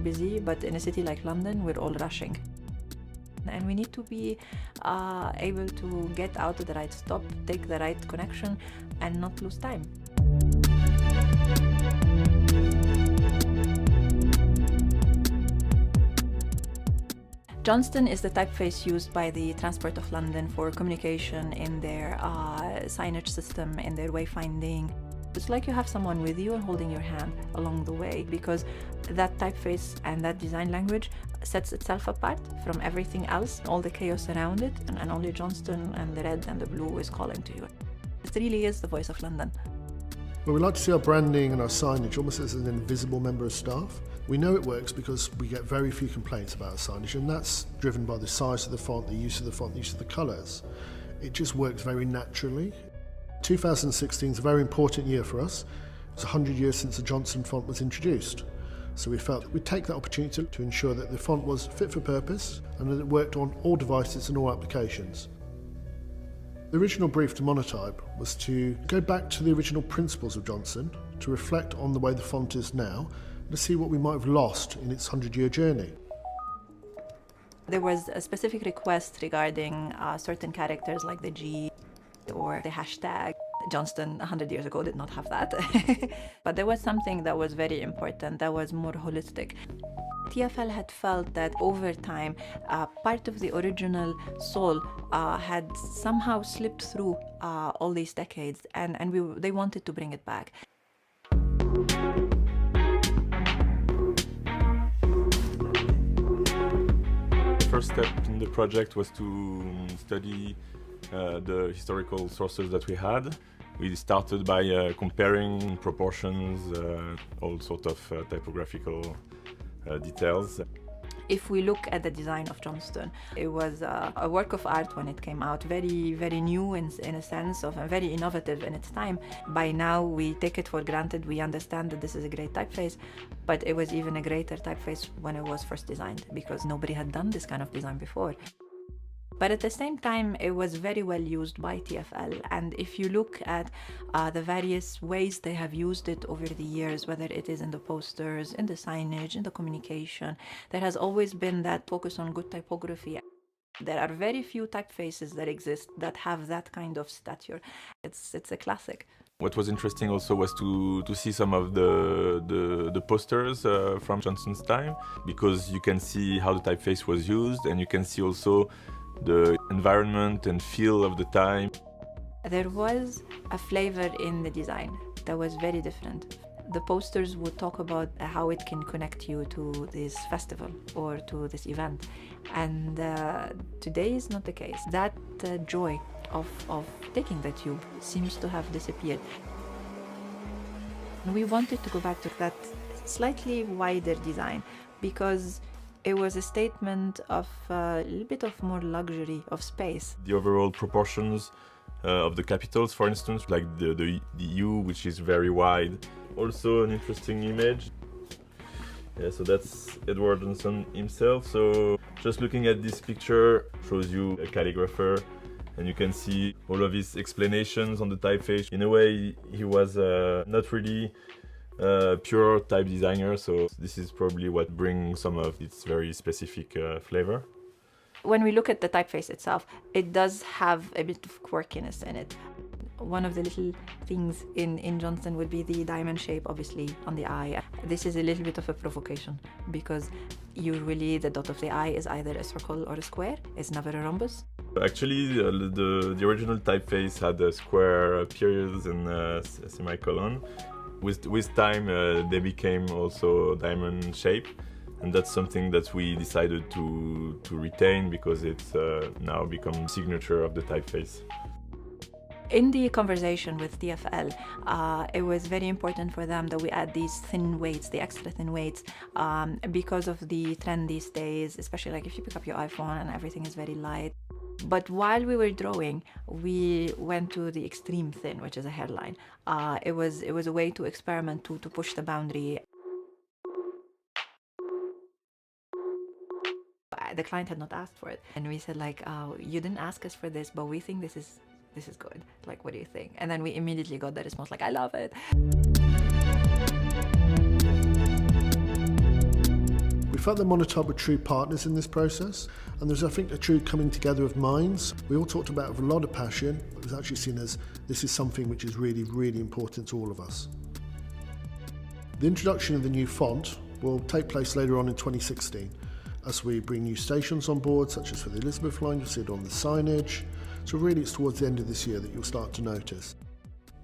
busy, but in a city like London, we're all rushing. And we need to be able to get out of the right stop, take the right connection, and not lose time. Johnston is the typeface used by the Transport of London for communication in their signage system, in their wayfinding. It's like you have someone with you and holding your hand along the way, because that typeface and that design language sets itself apart from everything else, all the chaos around it, and only Johnston and the red and the blue is calling to you. It really is the voice of London. Well, we like to see our branding and our signage almost as an invisible member of staff. We know it works because we get very few complaints about our signage, and that's driven by the size of the font, the use of the font, the use of the colours. It just works very naturally. 2016 is a very important year for us. It's 100 years since the Johnston font was introduced. So we felt we'd take that opportunity to ensure that the font was fit for purpose and that it worked on all devices and all applications. The original brief to Monotype was to go back to the original principles of Johnston, to reflect on the way the font is now, and to see what we might have lost in its 100-year journey. There was a specific request regarding certain characters like the G or the hashtag. Johnston 100 years ago did not have that. But there was something that was very important, that was more holistic. TfL had felt that over time, part of the original soul had somehow slipped through all these decades, and they wanted to bring it back. The first step in the project was to study the historical sources that we had. We started by comparing proportions, all sorts of typographical details. If we look at the design of Johnston, it was a work of art when it came out, very, very new in a sense of, and very innovative in its time. By now, we take it for granted, we understand that this is a great typeface, but it was even a greater typeface when it was first designed, because nobody had done this kind of design before. But at the same time, it was very well used by TfL, and if you look at the various ways they have used it over the years, whether it is in the posters, in the signage, in the communication, there has always been that focus on good typography. There are very few typefaces that exist that have that kind of stature. It's a classic. What was interesting also was to see some of the posters from Johnston's time, because you can see how the typeface was used, and you can see also the environment and feel of the time. There was a flavor in the design that was very different. The posters would talk about how it can connect you to this festival or to this event, and today is not the case. That joy of taking the tube seems to have disappeared. We wanted to go back to that slightly wider design because it was a statement of a little bit of more luxury of space. The overall proportions of the capitals, for instance, like the U, which is very wide. Also an interesting image. Yeah, so that's Edward Johnston himself. So just looking at this picture shows you a calligrapher, and you can see all of his explanations on the typeface. In a way, he was not really pure type designer, so this is probably what brings some of its very specific flavor. When we look at the typeface itself, it does have a bit of quirkiness in it. One of the little things in Johnston would be the diamond shape, obviously, on the eye. This is a little bit of a provocation, because usually the dot of the eye is either a circle or a square, it's never a rhombus. Actually, the original typeface had square periods and a semicolon. With time, they became also diamond shape, and that's something that we decided to retain because it's now become signature of the typeface. In the conversation with TfL, it was very important for them that we add these thin weights, the extra thin weights, because of the trend these days, especially like if you pick up your iPhone and everything is very light. But while we were drawing, we went to the extreme thin, which is a hairline. It was a way to experiment, to push the boundary. The client had not asked for it, and we said like, you didn't ask us for this, but we think this is good. Like, what do you think? And then we immediately got the response like, I love it. We felt that Monotype were true partners in this process, and there's, I think, a true coming together of minds. We all talked about it with a lot of passion, but it was actually seen as this is something which is really, really important to all of us. The introduction of the new font will take place later on in 2016, as we bring new stations on board, such as for the Elizabeth line. You'll see it on the signage. So really it's towards the end of this year that you'll start to notice.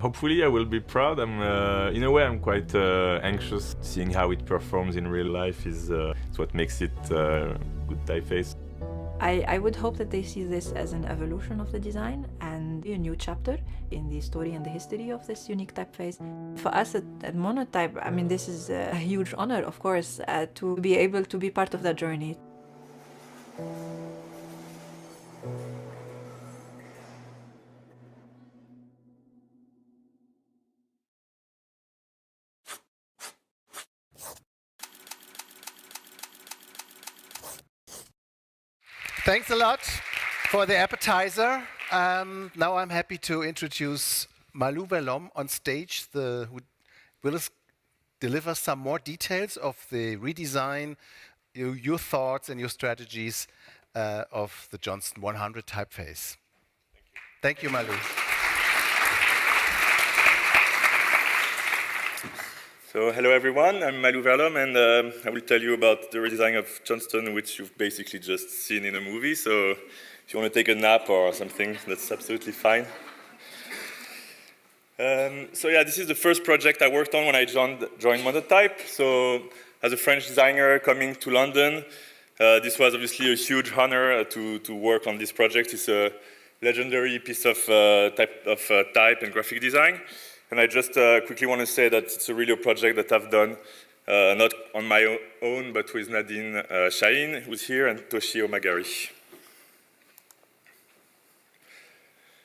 Hopefully I will be proud. In a way I'm quite anxious. Seeing how it performs in real life is what makes it good typeface. I would hope that they see this as an evolution of the design and a new chapter in the story and the history of this unique typeface. For us at Monotype, I mean, this is a huge honor, of course, to be able to be part of that journey. Thanks a lot for the appetizer. Now I'm happy to introduce Malou Verlomme on stage, who will deliver some more details of the redesign, your thoughts and your strategies of the Johnston100 typeface. Thank you, Malou. So hello everyone, I'm Malou Verlomme, and I will tell you about the redesign of Johnston, which you've basically just seen in a movie. So if you want to take a nap or something, that's absolutely fine. So yeah, this is the first project I worked on when I joined Monotype. So as a French designer coming to London, this was obviously a huge honor to work on this project. It's a legendary piece of type and graphic design. And I just quickly want to say that it's a really a project that I've done not on my own, but with Nadine Shahin, who's here, and Toshio Magari.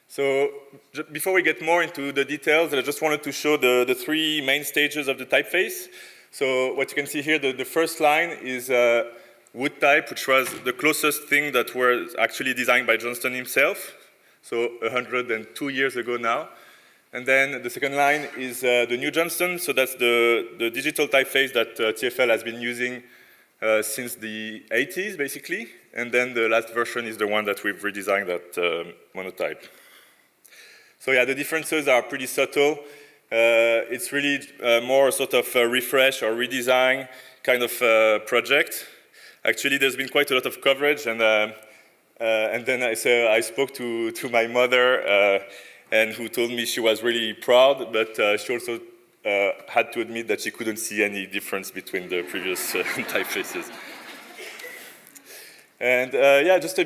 So before we get more into the details, I just wanted to show the three main stages of the typeface. So what you can see here, the first line is wood type, which was the closest thing that was actually designed by Johnston himself, so 102 years ago now. And then the second line is the new Johnston, so that's the digital typeface that TfL has been using since the 80s, basically. And then the last version is the one that we've redesigned at Monotype. So yeah, the differences are pretty subtle. It's really more sort of a refresh or redesign kind of project. Actually, there's been quite a lot of coverage, and then I spoke to my mother, and who told me she was really proud, but she also had to admit that she couldn't see any difference between the previous typefaces. And yeah, just a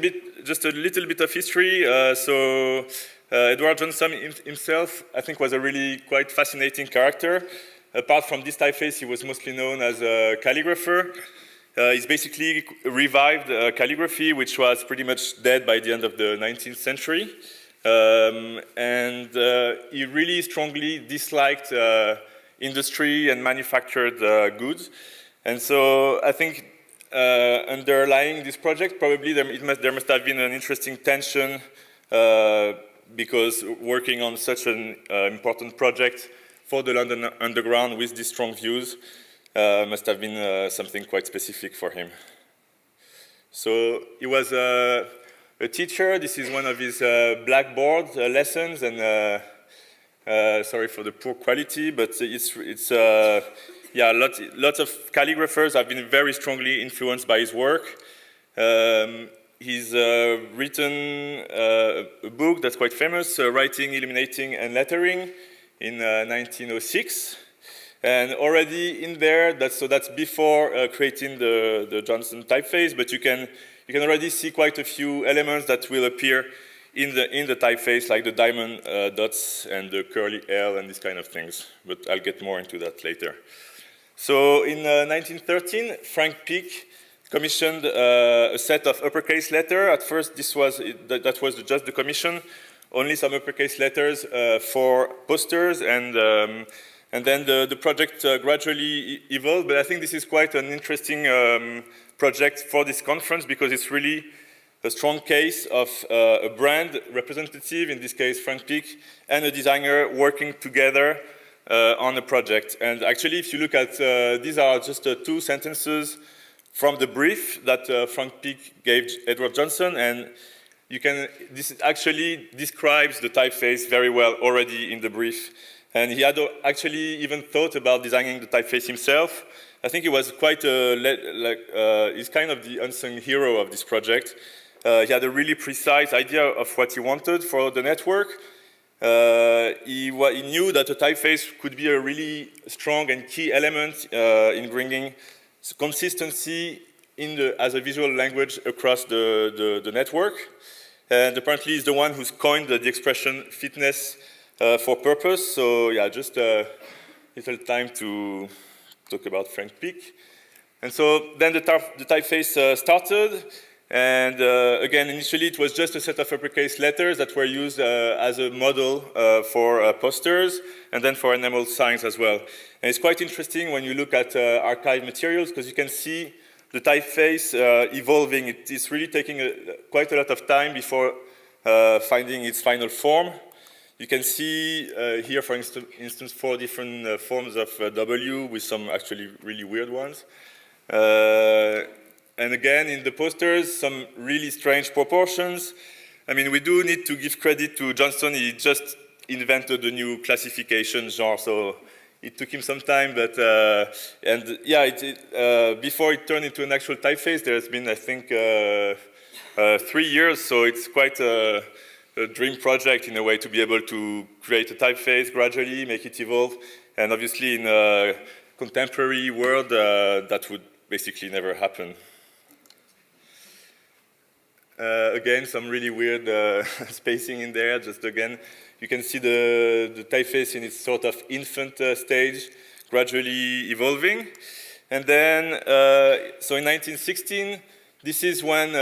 little bit of history. So Edward Johnston himself, I think, was a really quite fascinating character. Apart from this typeface, he was mostly known as a calligrapher. He's basically revived calligraphy, which was pretty much dead by the end of the 19th century. And he really strongly disliked industry and manufactured goods. And so I think underlying this project, probably there must have been an interesting tension because working on such an important project for the London Underground with these strong views must have been something quite specific for him. So he was a teacher. This is one of his blackboard lessons, and sorry for the poor quality, but it's yeah, lots of calligraphers have been very strongly influenced by his work. He's written a book that's quite famous, Writing, Illuminating, and Lettering, in 1906. And already in there, that's before creating the Johnston typeface, but you can already see quite a few elements that will appear in the typeface, like the diamond dots and the curly L and these kind of things. But I'll get more into that later. So in 1913, Frank Peake commissioned a set of uppercase letters. At first, that was just the commission, only some uppercase letters for posters, and then the project gradually evolved. But I think this is quite an interesting project for this conference, because it's really a strong case of a brand representative, in this case Frank Peake, and a designer working together on a project. And actually, if you look at, these are just 2 sentences from the brief that Frank Peake gave Edward Johnston, and this actually describes the typeface very well already in the brief. And he had actually even thought about designing the typeface himself. I think he was quite he's kind of the unsung hero of this project. He had a really precise idea of what he wanted for the network. He knew that a typeface could be a really strong and key element in bringing consistency as a visual language across the network. And apparently he's the one who's coined the expression fitness for purpose. So yeah, just a little time to talk about Frank Peake. And so then the typeface started. And again, initially it was just a set of uppercase letters that were used as a model for posters and then for enamel signs as well. And it's quite interesting when you look at archive materials because you can see the typeface evolving. It's really taking quite a lot of time before finding its final form. You can see here, for instance, 4 different forms of W with some actually really weird ones. And again, in the posters, some really strange proportions. I mean, we do need to give credit to Johnston. He just invented a new classification genre, so it took him some time. But and yeah, before it turned into an actual typeface, there's been, I think, 3 years. So it's quite a dream project in a way to be able to create a typeface gradually, make it evolve, and obviously in a contemporary world, that would basically never happen. Again, some really weird spacing in there. Just again, you can see the typeface in its sort of infant stage, gradually evolving. And then, so in 1916, this is when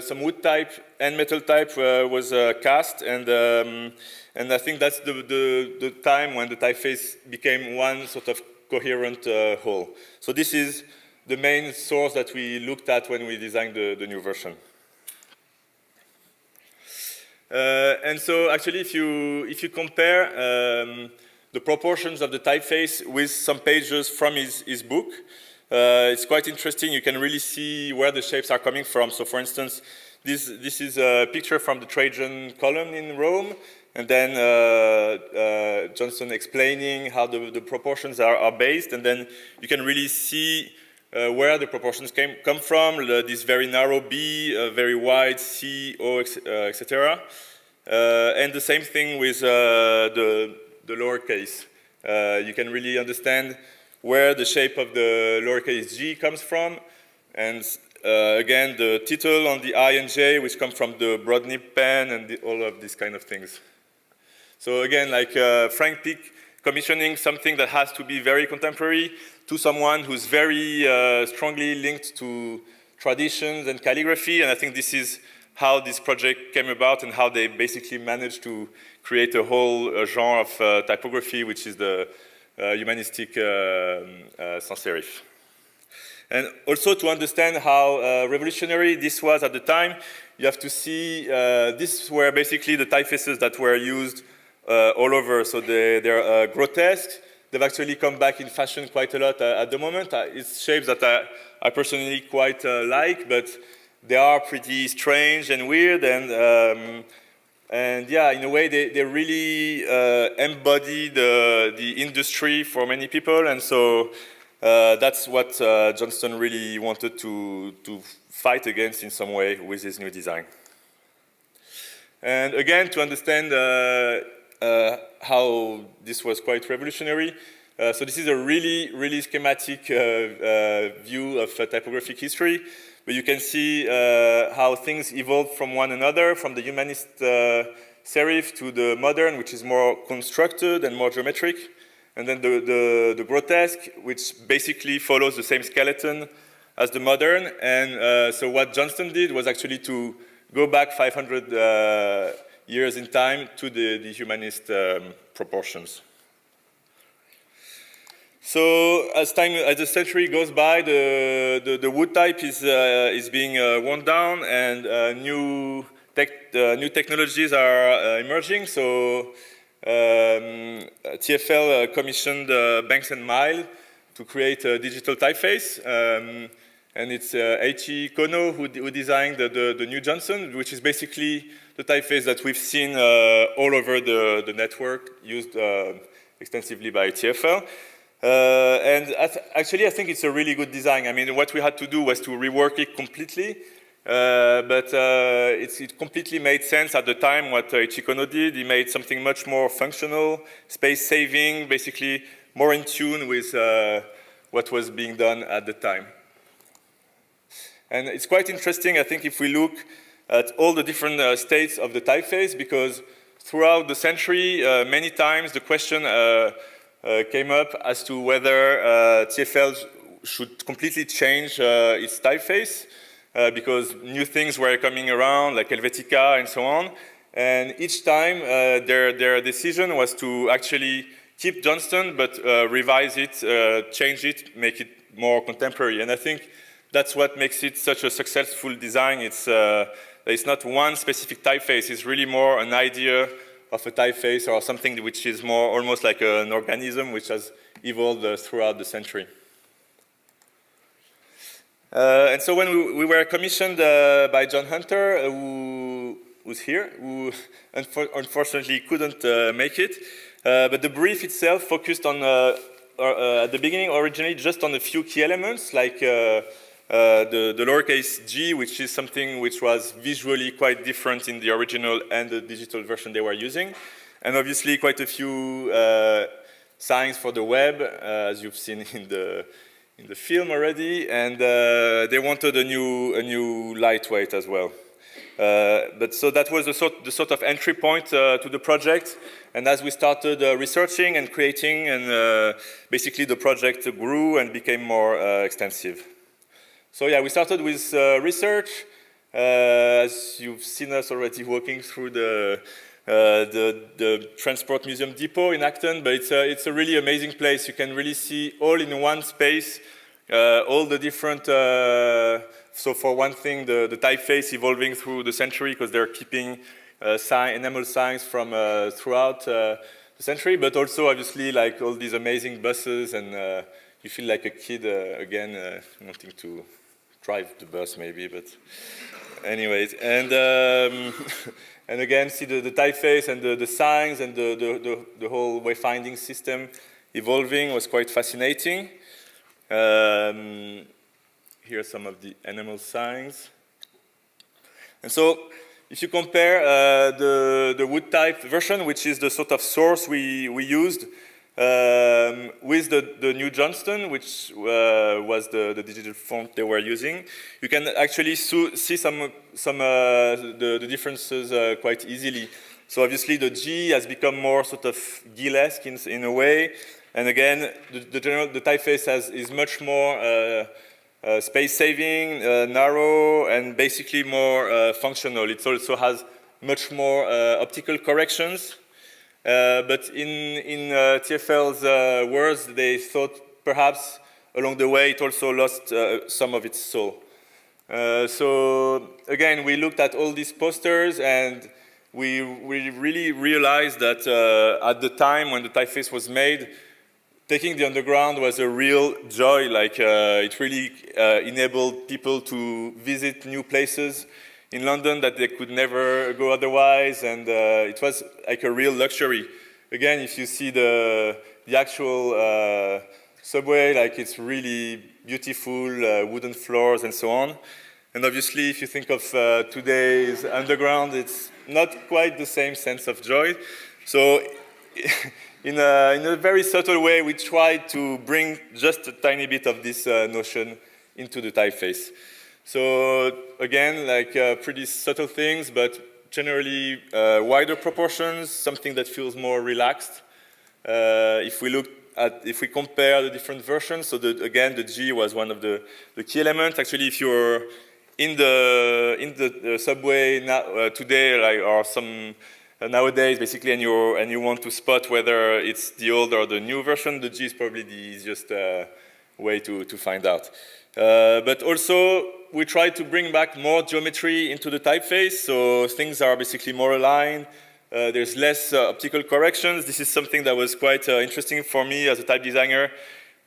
some wood type and metal type was cast, and I think that's the time when the typeface became one sort of coherent whole. So this is the main source that we looked at when we designed the new version. And so actually if you compare the proportions of the typeface with some pages from his book, it's quite interesting. You can really see where the shapes are coming from. So for instance, this is a picture from the Trajan column in Rome, and then Johnston explaining how the proportions are based, and then you can really see where the proportions come from, this very narrow B, very wide C, O, etc. And the same thing with the lowercase. You can really understand where the shape of the lowercase g comes from, and again, the title on the I and J, which come from the broad nib pen, and all of these kind of things. So again, like Frank Peake commissioning something that has to be very contemporary to someone who's very strongly linked to traditions and calligraphy, and I think this is how this project came about and how they basically managed to create a whole genre of typography, which is the humanistic sans serif. And also to understand how revolutionary this was at the time, you have to see these were basically the typefaces that were used all over. So they're grotesque. They've actually come back in fashion quite a lot at the moment. It's shapes that I personally quite like, but they are pretty strange and weird, and yeah, in a way, they really embody the industry for many people, and so that's what Johnston really wanted to fight against in some way with his new design. And again, to understand how this was quite revolutionary, so this is a really, really schematic view of typographic history. But you can see how things evolved from one another, from the humanist serif to the modern, which is more constructed and more geometric, and then the grotesque, which basically follows the same skeleton as the modern. And so what Johnston did was actually to go back 500 years in time to the humanist proportions. So as the century goes by, the wood type is being worn down, and new technologies are emerging. So TfL commissioned Banks and Mile to create a digital typeface, and it's Eiichi Kono who designed the new Johnston, which is basically the typeface that we've seen all over the network, used extensively by TfL. And actually, I think it's a really good design. I mean, what we had to do was to rework it completely, but it completely made sense at the time what Eiichi Kono did. He made something much more functional, space-saving, basically more in tune with what was being done at the time. And it's quite interesting, I think, if we look at all the different states of the typeface, because throughout the century, many times the question came up as to whether TfL should completely change its typeface, because new things were coming around, like Helvetica and so on. And each time, their decision was to actually keep Johnston, but revise it, change it, make it more contemporary. And I think that's what makes it such a successful design. It's not one specific typeface. It's really more an idea of a typeface or something which is more almost like an organism which has evolved throughout the century. And so when we were commissioned by John Hunter, who's here, who unfortunately couldn't make it, but the brief itself focused on, at the beginning, originally just on a few key elements, like the lowercase g, which is something which was visually quite different in the original and the digital version they were using. And obviously quite a few signs for the web, as you've seen in the film already. And they wanted a new lightweight as well. But so that was the sort of entry point to the project. And as we started researching and creating, and basically the project grew and became more extensive. So yeah, we started with research. As you've seen us already walking through the Transport Museum Depot in Acton, but it's a really amazing place. You can really see all in one space, all the different, so for one thing, the typeface evolving through the century, because they're keeping enamel signs from throughout the century, but also obviously like all these amazing buses, and you feel like a kid again, wanting to drive the bus maybe, but anyways, and and again see the typeface and the signs and the whole wayfinding system evolving was quite fascinating. Here are some of the animal signs. And so if you compare the wood type version, which is the sort of source we used, with the new Johnston, which was the digital font they were using, you can actually see some the differences quite easily. So obviously the G has become more sort of Gill-esque in a way, and again the typeface is much more space-saving, narrow, and basically more functional. It also has much more optical corrections. But in TfL's words, they thought perhaps along the way it also lost some of its soul. So again, we looked at all these posters, and we really realized that at the time when the typeface was made, taking the underground was a real joy. Like it really enabled people to visit new places in London that they could never go otherwise, and it was like a real luxury. Again, if you see the actual subway, like it's really beautiful, wooden floors and so on. And obviously, if you think of today's underground, it's not quite the same sense of joy. So in a very subtle way, we tried to bring just a tiny bit of this notion into the typeface. So again, like pretty subtle things, but generally wider proportions, something that feels more relaxed. If we compare the different versions, so again, the G was one of the key elements. Actually, if you're in the subway now, today, like, or some nowadays, basically, and you want to spot whether it's the old or the new version, the G is probably the easiest way to find out. But also, we try to bring back more geometry into the typeface, so things are basically more aligned. There's less optical corrections. This is something that was quite interesting for me as a type designer,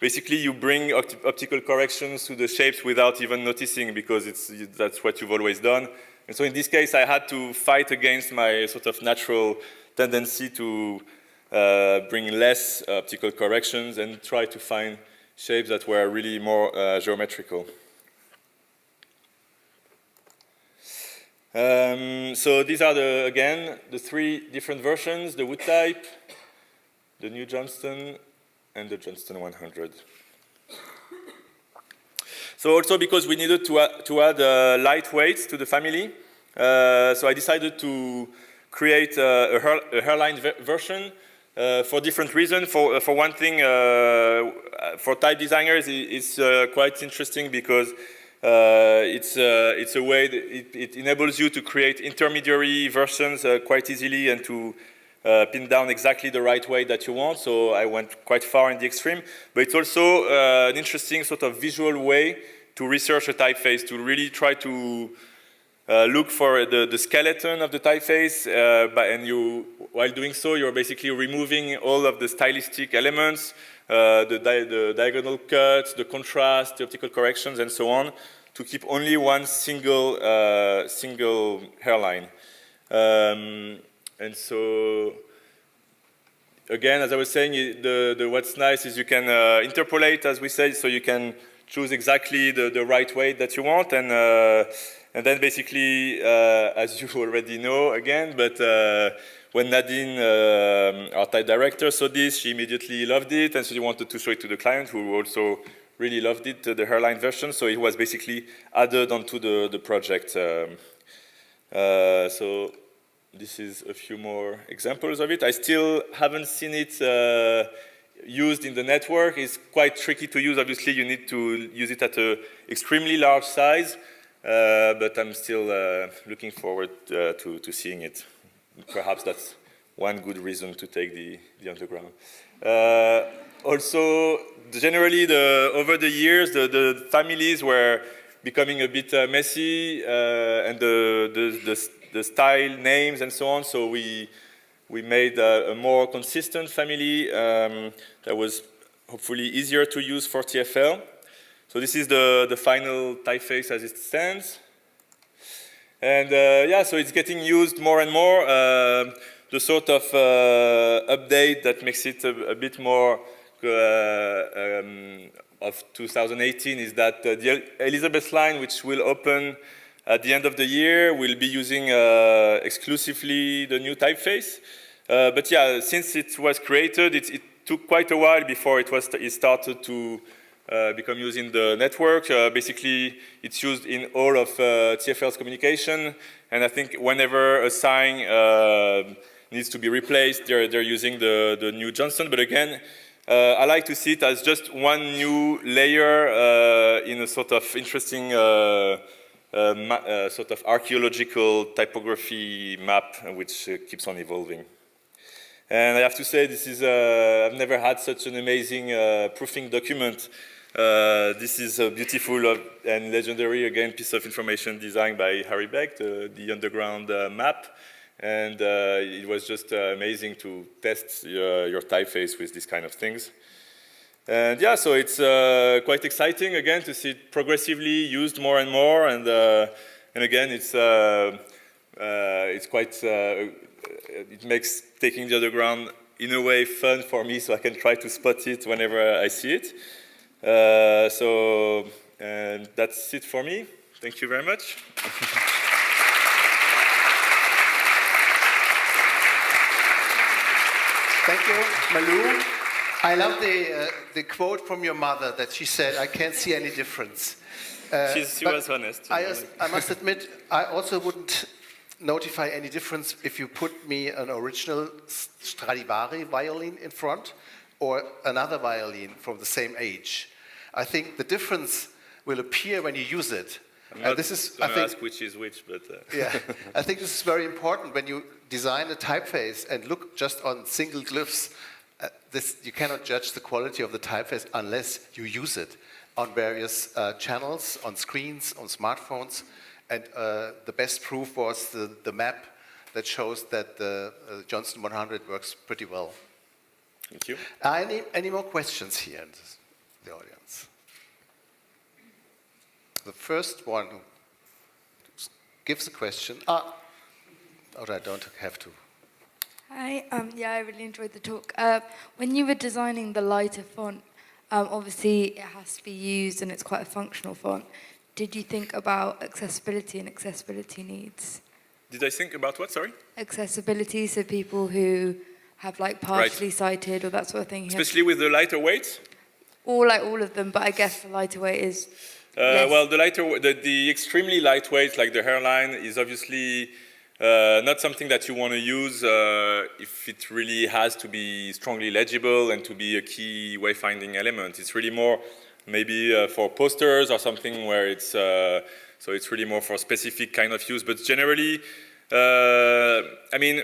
basically you bring optical corrections to the shapes without even noticing, because that's what you've always done. And so in this case, I had to fight against my sort of natural tendency to bring less optical corrections and try to find shapes that were really more geometrical. So these are, again, the 3 different versions: the wood type, the new Johnston, and the Johnston100. So also because we needed to add lightweight to the family, so I decided to create a hairline version for different reasons. For one thing, for type designers, it's quite interesting because it's a way that it enables you to create intermediary versions quite easily and to pin down exactly the right way that you want. So I went quite far in the extreme, but it's also an interesting sort of visual way to research a typeface, to really try to look for the skeleton of the typeface, and while doing so, you're basically removing all of the stylistic elements, the diagonal cuts, the contrast, the optical corrections, and so on, to keep only one single hairline. And so, again, as I was saying, what's nice is you can interpolate, as we said, so you can choose exactly the right way that you want, and then basically, as you already know, again, but when Nadine, our type director, saw this, she immediately loved it, and so she wanted to show it to the client, who also really loved it, the hairline version, so it was basically added onto the project. So this is a few more examples of it. I still haven't seen it used in the network. It's quite tricky to use. Obviously, you need to use it at an extremely large size, but I'm still looking forward to seeing it. Perhaps that's one good reason to take the underground. Also, generally, over the years, the families were becoming a bit messy, and the style, names, and so on. So we made a more consistent family that was hopefully easier to use for TFL. So this is the final typeface as it stands. And yeah, so it's getting used more and more. The sort of update that makes it a bit more of 2018 is that the Elizabeth line, which will open at the end of the year, will be using exclusively the new typeface. But yeah, since it was created, it took quite a while before it started to become used in the network. Basically, it's used in all of TFL's communication, and I think whenever a sign needs to be replaced, they're using the new Johnston. But again, I like to see it as just one new layer in a sort of interesting sort of archaeological typography map, which keeps on evolving. And I have to say, this is I've never had such an amazing proofing document. This is a beautiful and legendary, again, piece of information designed by Harry Beck, the underground map. And it was just amazing to test your typeface with these kind of things. And yeah, so it's quite exciting, again, to see it progressively used more and more. And again, it's quite, it makes taking the underground, in a way, fun for me, so I can try to spot it whenever I see it. So that's it for me. Thank you very much. Thank you, Malou. I love the quote from your mother that she said, "I can't see any difference." She was honest. I must admit, I also wouldn't notify any difference if you put me an original Stradivari violin in front or another violin from the same age. I think the difference will appear when you use it. I'm not this is, going to ask which is which, but... Yeah, I think this is very important when you design a typeface and look just on single glyphs. You cannot judge the quality of the typeface unless you use it on various channels, on screens, on smartphones. And the best proof was the map that shows that the Johnston100 works pretty well. Thank you. Any more questions here? the audience. The first one who gives a question. Oh, I don't have to. Hi, yeah, I really enjoyed the talk. When you were designing the lighter font, obviously it has to be used and it's quite a functional font. Did you think about accessibility and accessibility needs? Did I think about what, sorry? Accessibility, so people who have like partially sighted or that sort of thing. Especially with the lighter weight? Or like all of them, but I guess the lighter weight is less. Well, the extremely lightweight, like the hairline, is obviously not something that you want to use if it really has to be strongly legible and to be a key wayfinding element. It's really more maybe for posters or something where it's so it's really more for specific kind of use. But generally, I mean,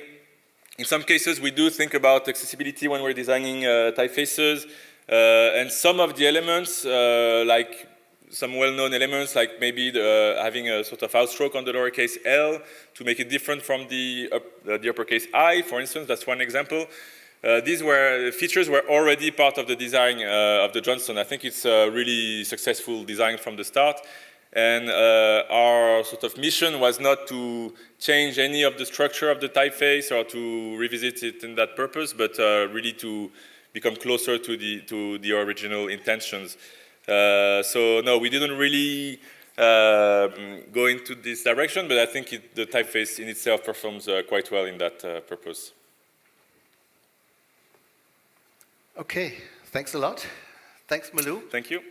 in some cases we do think about accessibility when we're designing typefaces, and some of the elements, like some well-known elements, like maybe having a sort of outstroke on the lowercase l to make it different from the uppercase I, for instance. That's one example. These features were already part of the design of the Johnston. I think it's a really successful design from the start. And our sort of mission was not to change any of the structure of the typeface or to revisit it in that purpose, but really to become closer to the original intentions. So no, we didn't really go into this direction, but I think the typeface in itself performs quite well in that purpose. Okay, thanks a lot. Thanks, Malou. Thank you.